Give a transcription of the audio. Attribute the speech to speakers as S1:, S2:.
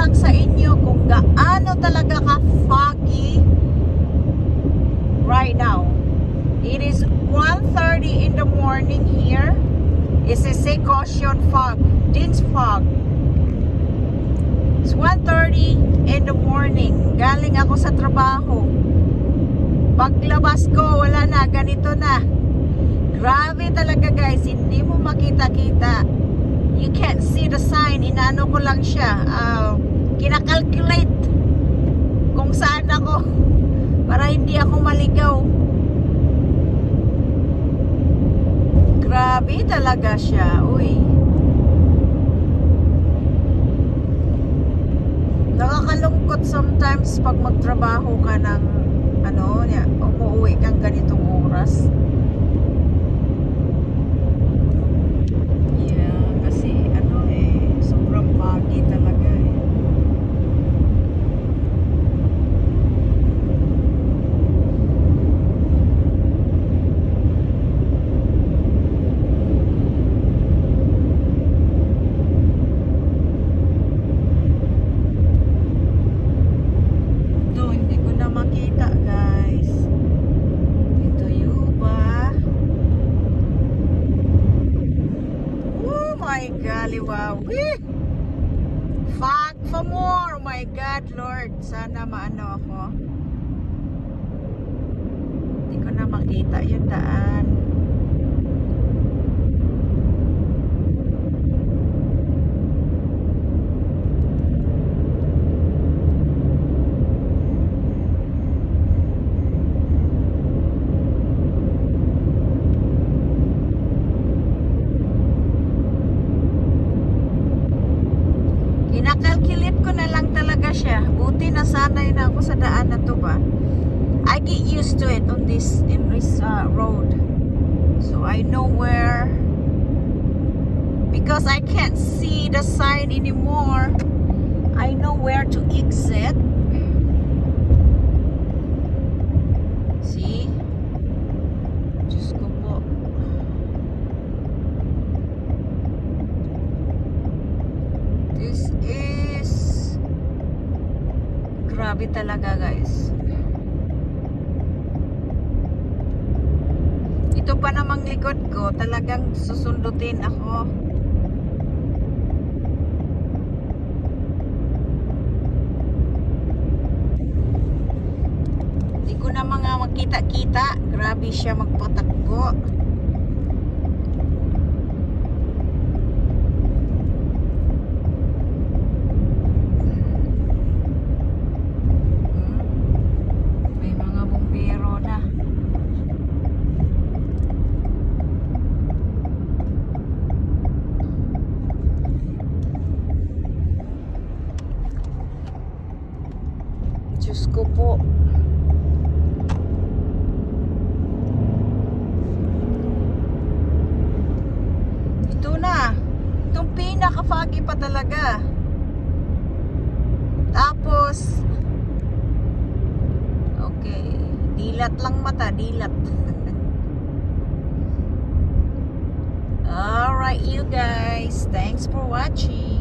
S1: lang sa inyo kung gaano talaga ka-foggy right now. It is 1:30 in the morning here. It's a say caution fog, dense fog. It's 1:30 in the morning. Galing ako sa trabaho. Paglabas ko, wala na, ganito na. Grabe talaga guys, hindi mo makita-kita. You can't see the sign. Inaano ko lang siya. Kinakalculate kung saan ako para hindi ako maligaw. Grabe talaga siya. Uy. Nakakalungkot sometimes pag magtrabaho ka ng umuwi kang ganitong oras. Foggy talaga eh. Ito, hindi ko na makita guys. Ito yung ba? Oh my golly, wow. Fog for more. Oh my God, Lord. Sana maano ako. Hindi ko na makita yung daan. Kinakalculate ko na lang talaga siya. Buti nasanay na ako sa daan na to ba. I get used to it on this road. So I know where, because I can't see the sign anymore, I know where to exit. See? Diyos ko po. This is grabe talaga guys. Ito pa namang likod ko, talagang susundutin ako. Hindi ko na mga makita-kita. Grabe siya magpatakbo. Diyos ko po. Ito na. Itong pinaka-foggy pa talaga. Tapos, okay. Dilat lang mata. Dilat. Alright you guys. Thanks for watching.